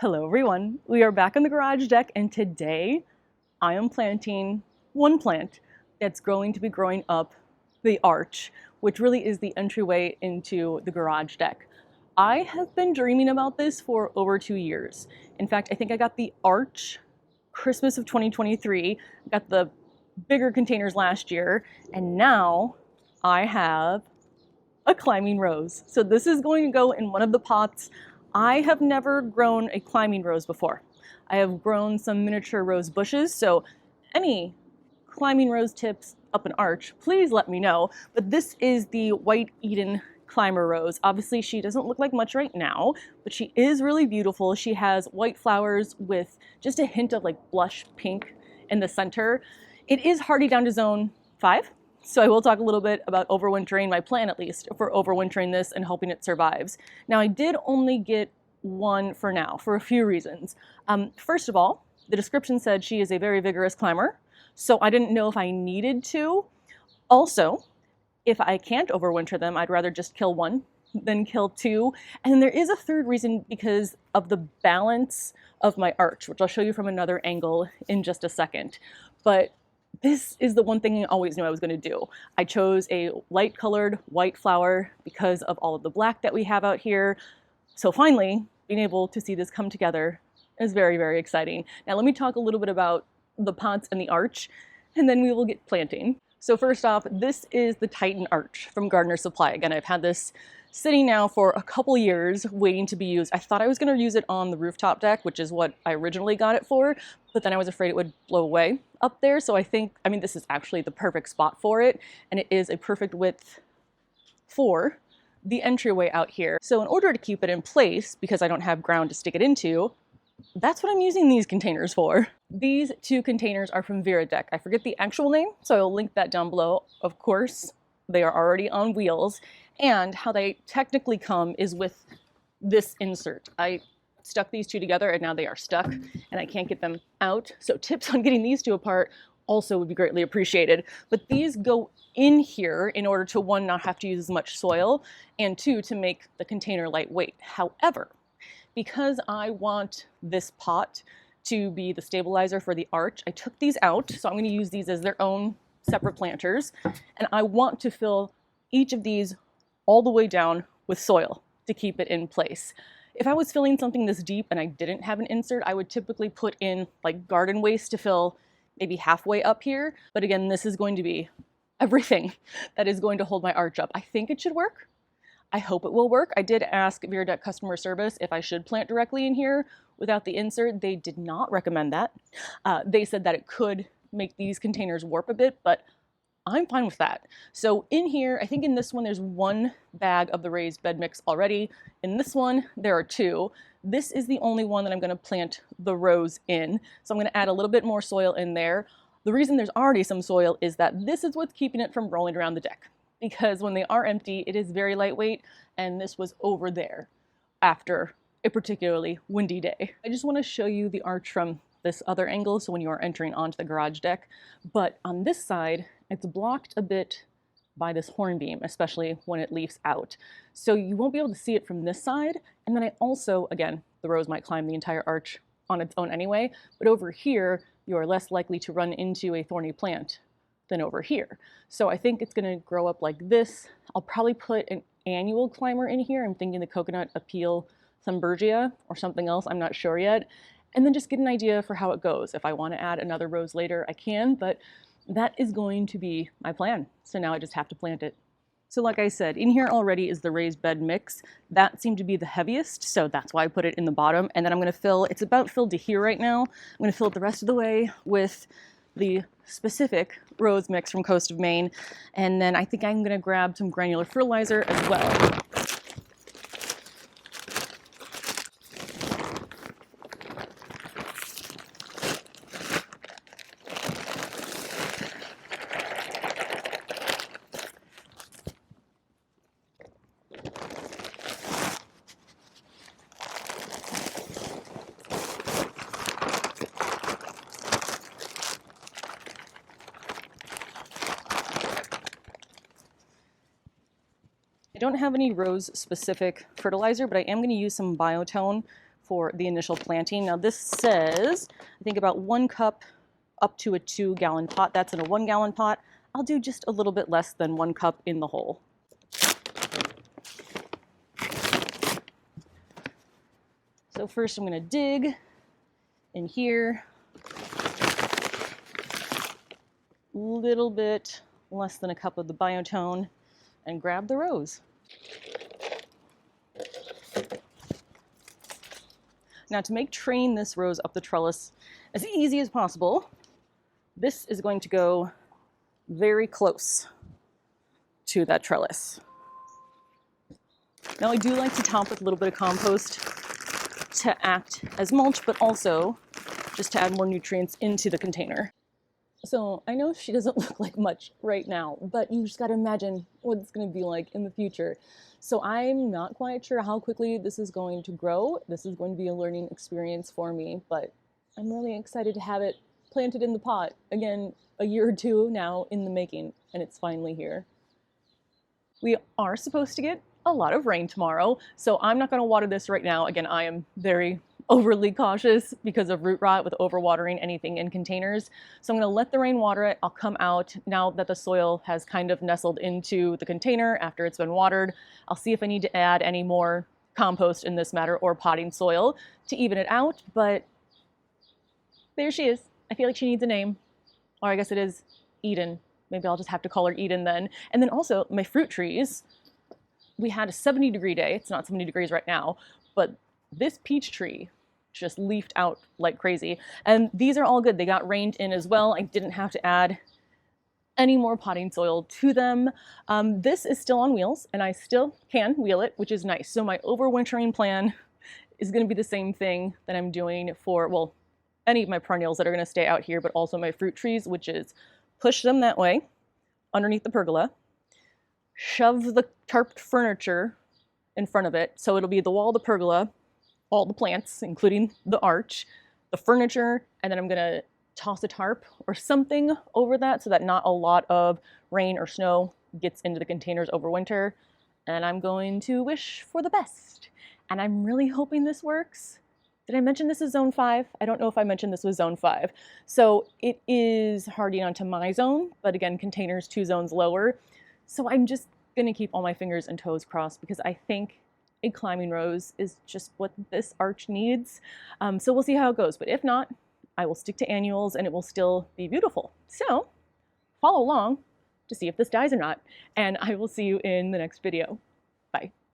Hello everyone, we are back on the garage deck and today I am planting one plant that's going to be growing up the arch, which really is the entryway into the garage deck. I have been dreaming about this for over 2 years. In fact, I think I got the arch Christmas of 2023, got the bigger containers last year, and now I have a climbing rose. So this is going to go in one of the pots. I have never grown a climbing rose before. I have grown some miniature rose bushes, so any climbing rose tips up an arch, please let me know. But this is the White Eden climber rose. Obviously she doesn't look like much right now, but she is really beautiful. She has white flowers with just a hint of like blush pink in the center. It is hardy down to zone 5. So I will talk a little bit about overwintering, my plan at least, for overwintering this and hoping it survives. Now I did only get one for now, for a few reasons. First of all, the description said she is a very vigorous climber, so I didn't know if I needed to. Also, if I can't overwinter them, I'd rather just kill one than kill two. And then there is a third reason because of the balance of my arch, which I'll show you from another angle in just a second. But this is the one thing I always knew I was going to do. I chose a light colored white flower because of all of the black that we have out here. So finally, being able to see this come together is very, very exciting. Now let me talk a little bit about the pots and the arch, and then we will get planting. So first off, this is the Titan Arch from Gardener Supply. Again, I've had this sitting now for a couple years waiting to be used. I thought I was going to use it on the rooftop deck, which is what I originally got it for, but then I was afraid it would blow away up there. So I mean, this is actually the perfect spot for it, and it is a perfect width for the entryway out here. So in order to keep it in place, because I don't have ground to stick it into, that's what I'm using these containers for. These two containers are from Viridec. I forget the actual name, so I'll link that down below. Of course, they are already on wheels, and how they technically come is with this insert. I stuck these two together and now they are stuck and I can't get them out. So tips on getting these two apart also would be greatly appreciated. But these go in here in order to, one, not have to use as much soil, and two, to make the container lightweight. However, because I want this pot to be the stabilizer for the arch, I took these out. So I'm going to use these as their own separate planters. And I want to fill each of these all the way down with soil to keep it in place. If I was filling something this deep and I didn't have an insert, I would typically put in like garden waste to fill maybe halfway up here. But again, this is going to be everything that is going to hold my arch up. I think it should work. I hope it will work. I did ask Viridec customer service if I should plant directly in here without the insert. They did not recommend that. They said that it could make these containers warp a bit, but I'm fine with that. So in here, I think in this one, there's one bag of the raised bed mix already. In this one, there are two. This is the only one that I'm going to plant the rose in. So I'm going to add a little bit more soil in there. The reason there's already some soil is that this is what's keeping it from rolling around the deck. Because when they are empty, it is very lightweight, and this was over there after a particularly windy day. I just want to show you the arch from this other angle, so when you are entering onto the garage deck. But on this side, it's blocked a bit by this horn beam, especially when it leaves out. So you won't be able to see it from this side. And then I also, again, the rose might climb the entire arch on its own anyway, but over here, you are less likely to run into a thorny plant than over here. So I think it's gonna grow up like this. I'll probably put an annual climber in here. I'm thinking the Coconut Appeal Thunbergia or something else, I'm not sure yet. And then just get an idea for how it goes. If I want to add another rose later, I can, but that is going to be my plan. So now I just have to plant it. So like I said, in here already is the raised bed mix. That seemed to be the heaviest, so that's why I put it in the bottom. And then I'm gonna fill, it's about filled to here right now. I'm gonna fill it the rest of the way with the specific rose mix from Coast of Maine. And then I think I'm gonna grab some granular fertilizer as well. I don't have any rose specific fertilizer, but I am going to use some biotone for the initial planting. Now this says, I think about 1 cup up to a 2-gallon pot. That's in a 1-gallon pot. I'll do just a little bit less than 1 cup in the hole. So first I'm going to dig in here, a little bit less than a cup of the biotone, and grab the rose. Now to make training this rose up the trellis as easy as possible, this is going to go very close to that trellis. Now I do like to top with a little bit of compost to act as mulch, but also just to add more nutrients into the container. So I know she doesn't look like much right now, but you just got to imagine what it's going to be like in the future. So I'm not quite sure how quickly this is going to grow. This is going to be a learning experience for me, but I'm really excited to have it planted in the pot. Again, a year or two now in the making, and it's finally here. We are supposed to get a lot of rain tomorrow, so I'm not going to water this right now. Again, I am very overly cautious because of root rot with overwatering anything in containers. So I'm going to let the rain water it. I'll come out now that the soil has kind of nestled into the container after it's been watered. I'll see if I need to add any more compost in this matter or potting soil to even it out, but there she is. I feel like she needs a name, or I guess it is Eden. Maybe I'll just have to call her Eden then. And then also my fruit trees. We had a 70-degree day. It's not 70 degrees right now, but this peach tree just leafed out like crazy. And these are all good. They got rained in as well. I didn't have to add any more potting soil to them. This is still on wheels and I still can wheel it, which is nice. So my overwintering plan is going to be the same thing that I'm doing for, well, any of my perennials that are going to stay out here, but also my fruit trees, which is push them that way underneath the pergola, shove the tarped furniture in front of it. So it'll be the wall, the pergola, all the plants, including the arch, the furniture, and then I'm gonna toss a tarp or something over that so that not a lot of rain or snow gets into the containers over winter. And I'm going to wish for the best. And I'm really hoping this works. Did I mention this is zone 5? I don't know if I mentioned this was zone 5. So it is hardying onto my zone, but again, containers 2 zones lower. So I'm just gonna keep all my fingers and toes crossed because I think a climbing rose is just what this arch needs. So we'll see how it goes, but if not, I will stick to annuals and it will still be beautiful. So follow along to see if this dies or not, and I will see you in the next video.